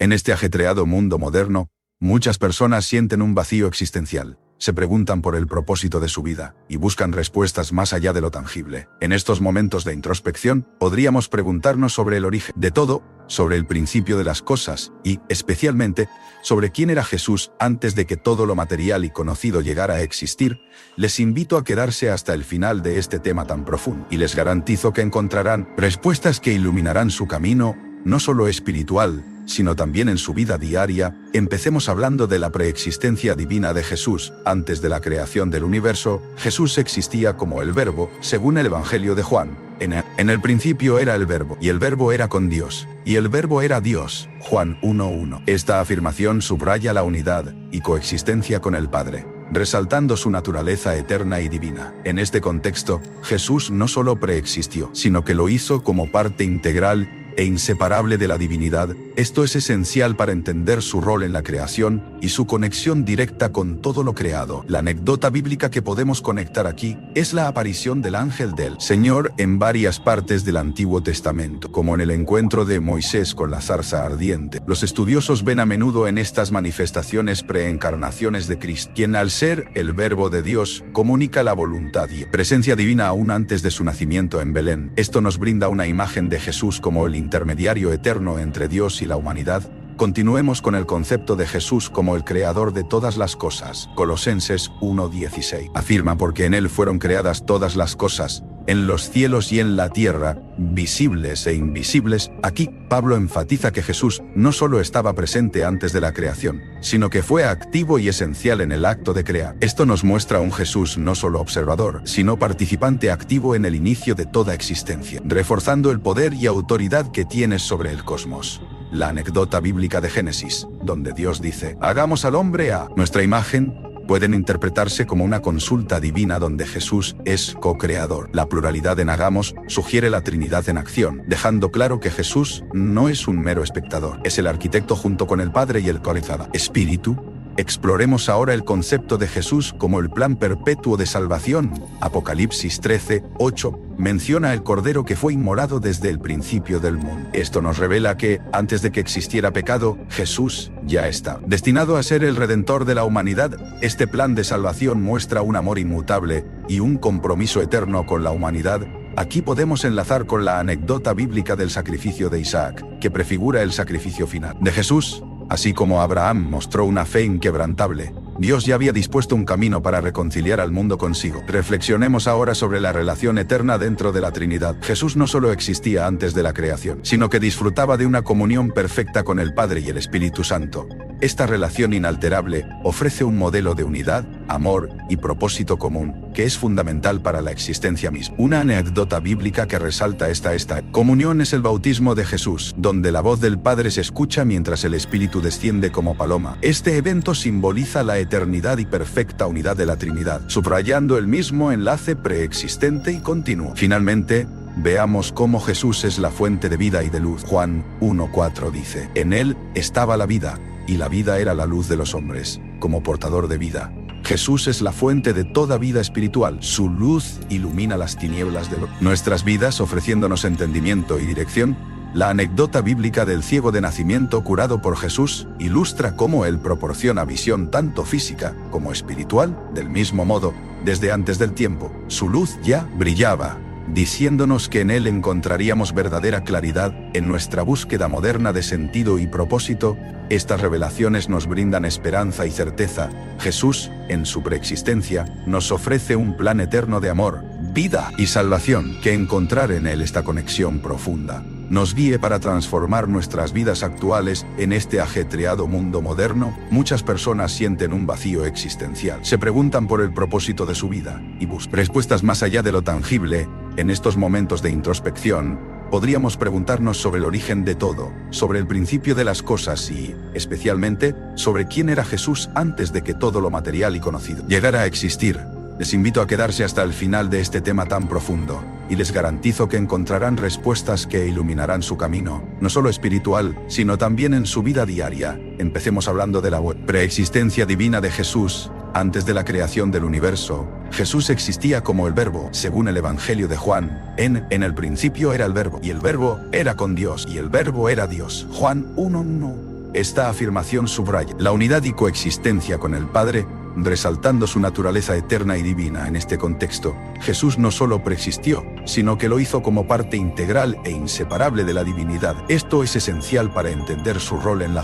En este ajetreado mundo moderno, muchas personas sienten un vacío existencial. Se preguntan por el propósito de su vida y buscan respuestas más allá de lo tangible. En estos momentos de introspección, podríamos preguntarnos sobre el origen de todo, sobre el principio de las cosas y, especialmente, sobre quién era Jesús antes de que todo lo material y conocido llegara a existir. Les invito a quedarse hasta el final de este tema tan profundo y les garantizo que encontrarán respuestas que iluminarán su camino, no solo espiritual, sino también en su vida diaria. Empecemos hablando de la preexistencia divina de Jesús. Antes de la creación del universo, Jesús existía como el Verbo, según el Evangelio de Juan. En el principio era el Verbo, y el Verbo era con Dios, y el Verbo era Dios. Juan 1:1. Esta afirmación subraya la unidad y coexistencia con el Padre, resaltando su naturaleza eterna y divina. En este contexto, Jesús no solo preexistió, sino que lo hizo como parte integral e inseparable de la divinidad. Esto es esencial para entender su rol en la creación y su conexión directa con todo lo creado. La anécdota bíblica que podemos conectar aquí es la aparición del ángel del Señor en varias partes del Antiguo Testamento, como en el encuentro de Moisés con la zarza ardiente. Los estudiosos ven a menudo en estas manifestaciones preencarnaciones de Cristo, quien al ser el Verbo de Dios, comunica la voluntad y presencia divina aún antes de su nacimiento en Belén. Esto nos brinda una imagen de Jesús como el intermediario eterno entre Dios y la humanidad. Continuemos con el concepto de Jesús como el creador de todas las cosas. Colosenses 1:16 afirma: porque en él fueron creadas todas las cosas, en los cielos y en la tierra, visibles e invisibles. Aquí, Pablo enfatiza que Jesús no solo estaba presente antes de la creación, sino que fue activo y esencial en el acto de crear. Esto nos muestra un Jesús no solo observador, sino participante activo en el inicio de toda existencia, reforzando el poder y autoridad que tiene sobre el cosmos. La anécdota bíblica de Génesis, donde Dios dice: hagamos al hombre a nuestra imagen, pueden interpretarse como una consulta divina donde Jesús es co-creador. La pluralidad en hagamos sugiere la Trinidad en acción, dejando claro que Jesús no es un mero espectador, es el arquitecto junto con el Padre y el Corazón Espíritu. Exploremos ahora el concepto de Jesús como el plan perpetuo de salvación. Apocalipsis 13:8 menciona el Cordero que fue inmolado desde el principio del mundo. Esto nos revela que, antes de que existiera pecado, Jesús ya está destinado a ser el Redentor de la humanidad. Este plan de salvación muestra un amor inmutable y un compromiso eterno con la humanidad. Aquí podemos enlazar con la anécdota bíblica del sacrificio de Isaac, que prefigura el sacrificio final de Jesús. Así como Abraham mostró una fe inquebrantable, Dios ya había dispuesto un camino para reconciliar al mundo consigo. Reflexionemos ahora sobre la relación eterna dentro de la Trinidad. Jesús no solo existía antes de la creación, sino que disfrutaba de una comunión perfecta con el Padre y el Espíritu Santo. Esta relación inalterable ofrece un modelo de unidad, amor y propósito común, que es fundamental para la existencia misma. Una anécdota bíblica que resalta esta comunión es el bautismo de Jesús, donde la voz del Padre se escucha mientras el Espíritu desciende como paloma. Este evento simboliza la eternidad y perfecta unidad de la Trinidad, subrayando el mismo enlace preexistente y continuo. Finalmente, veamos cómo Jesús es la fuente de vida y de luz. Juan 1:4 dice: en él estaba la vida, y la vida era la luz de los hombres. Como portador de vida, Jesús es la fuente de toda vida espiritual. Su luz ilumina las tinieblas de nuestras vidas, ofreciéndonos entendimiento y dirección. La anécdota bíblica del ciego de nacimiento curado por Jesús ilustra cómo Él proporciona visión tanto física como espiritual. Del mismo modo, desde antes del tiempo, su luz ya brillaba, diciéndonos que en Él encontraríamos verdadera claridad en nuestra búsqueda moderna de sentido y propósito. Estas revelaciones nos brindan esperanza y certeza. Jesús, en su preexistencia, nos ofrece un plan eterno de amor, vida y salvación, que encontrar en Él esta conexión profunda nos guíe para transformar nuestras vidas actuales. En este ajetreado mundo moderno, muchas personas sienten un vacío existencial. Se preguntan por el propósito de su vida y buscan respuestas más allá de lo tangible. En estos momentos de introspección, podríamos preguntarnos sobre el origen de todo, sobre el principio de las cosas y, especialmente, sobre quién era Jesús antes de que todo lo material y conocido llegara a existir. Les invito a quedarse hasta el final de este tema tan profundo, y les garantizo que encontrarán respuestas que iluminarán su camino, no solo espiritual, sino también en su vida diaria. Empecemos hablando de la preexistencia divina de Jesús. Antes de la creación del universo, Jesús existía como el Verbo, según el Evangelio de Juan. En el principio era el Verbo, y el Verbo era con Dios, y el Verbo era Dios. Juan 1:1. Esta afirmación subraya la unidad y coexistencia con el Padre, resaltando su naturaleza eterna y divina. En este contexto, Jesús no solo preexistió, sino que lo hizo como parte integral e inseparable de la divinidad. Esto es esencial para entender su rol en la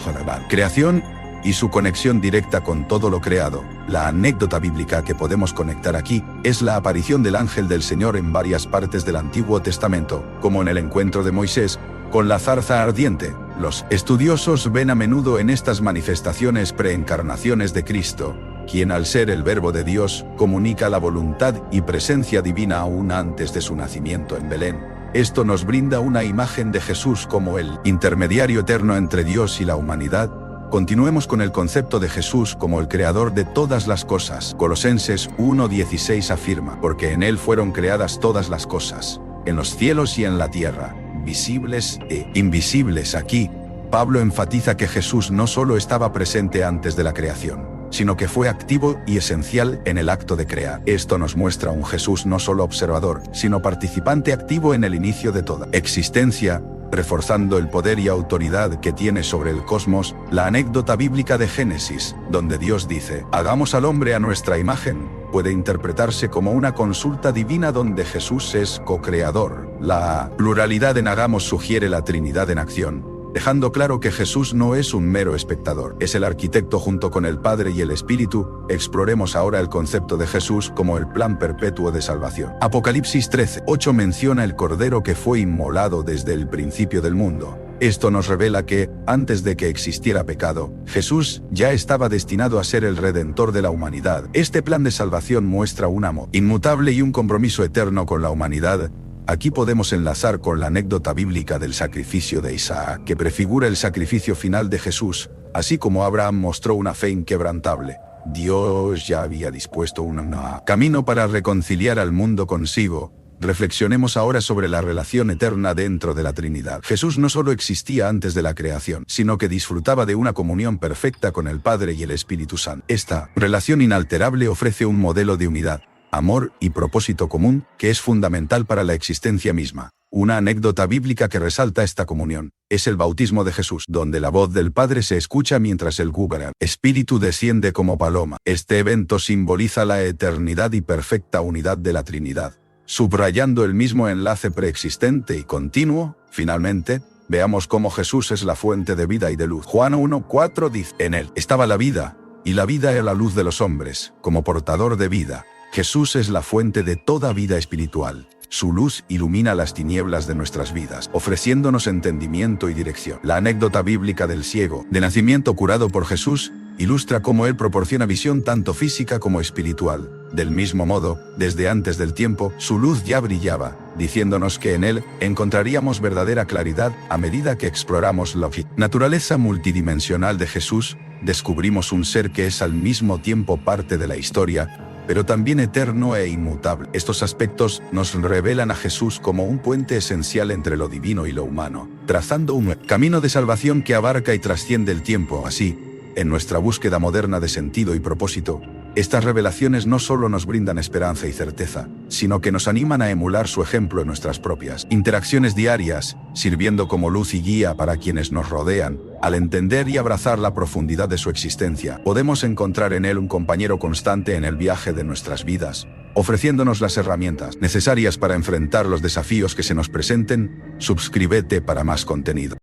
creación y su conexión directa con todo lo creado. La anécdota bíblica que podemos conectar aquí es la aparición del ángel del Señor en varias partes del Antiguo Testamento, como en el encuentro de Moisés con la zarza ardiente. Los estudiosos ven a menudo en estas manifestaciones preencarnaciones de Cristo, quien al ser el Verbo de Dios, comunica la voluntad y presencia divina aún antes de su nacimiento en Belén. Esto nos brinda una imagen de Jesús como el intermediario eterno entre Dios y la humanidad. Continuemos con el concepto de Jesús como el creador de todas las cosas. Colosenses 1:16 afirma: porque en él fueron creadas todas las cosas, en los cielos y en la tierra, visibles e invisibles. Aquí, Pablo enfatiza que Jesús no solo estaba presente antes de la creación, sino que fue activo y esencial en el acto de crear. Esto nos muestra un Jesús no solo observador, sino participante activo en el inicio de toda existencia, reforzando el poder y autoridad que tiene sobre el cosmos. La anécdota bíblica de Génesis, donde Dios dice: hagamos al hombre a nuestra imagen, puede interpretarse como una consulta divina donde Jesús es co-creador. La pluralidad en hagamos sugiere la Trinidad en acción, dejando claro que Jesús no es un mero espectador, es el arquitecto junto con el Padre y el Espíritu. Exploremos ahora el concepto de Jesús como el plan perpetuo de salvación. Apocalipsis 13:8 menciona el Cordero que fue inmolado desde el principio del mundo. Esto nos revela que, antes de que existiera pecado, Jesús ya estaba destinado a ser el Redentor de la humanidad. Este plan de salvación muestra un amor inmutable y un compromiso eterno con la humanidad. Aquí podemos enlazar con la anécdota bíblica del sacrificio de Isaac, que prefigura el sacrificio final de Jesús. Así como Abraham mostró una fe inquebrantable, Dios ya había dispuesto un camino para reconciliar al mundo consigo. Reflexionemos ahora sobre la relación eterna dentro de la Trinidad. Jesús no solo existía antes de la creación, sino que disfrutaba de una comunión perfecta con el Padre y el Espíritu Santo. Esta relación inalterable ofrece un modelo de unidad, amor y propósito común que es fundamental para la existencia misma. Una anécdota bíblica que resalta esta comunión es el bautismo de Jesús, donde la voz del Padre se escucha mientras el Espíritu desciende como paloma. Este evento simboliza la eternidad y perfecta unidad de la Trinidad, subrayando el mismo enlace preexistente y continuo. Finalmente, veamos cómo Jesús es la fuente de vida y de luz. Juan 1:4 dice: en él estaba la vida, y la vida era la luz de los hombres. Como portador de vida, Jesús es la fuente de toda vida espiritual. Su luz ilumina las tinieblas de nuestras vidas, ofreciéndonos entendimiento y dirección. La anécdota bíblica del ciego de nacimiento curado por Jesús ilustra cómo él proporciona visión tanto física como espiritual. Del mismo modo, desde antes del tiempo, su luz ya brillaba, diciéndonos que en él encontraríamos verdadera claridad. A medida que exploramos la naturaleza multidimensional de Jesús, descubrimos un ser que es al mismo tiempo parte de la historia, pero también eterno e inmutable. Estos aspectos nos revelan a Jesús como un puente esencial entre lo divino y lo humano, trazando un camino de salvación que abarca y trasciende el tiempo. Así, en nuestra búsqueda moderna de sentido y propósito, estas revelaciones no solo nos brindan esperanza y certeza, sino que nos animan a emular su ejemplo en nuestras propias interacciones diarias, sirviendo como luz y guía para quienes nos rodean. Al entender y abrazar la profundidad de su existencia, podemos encontrar en él un compañero constante en el viaje de nuestras vidas, ofreciéndonos las herramientas necesarias para enfrentar los desafíos que se nos presenten. Suscríbete para más contenido.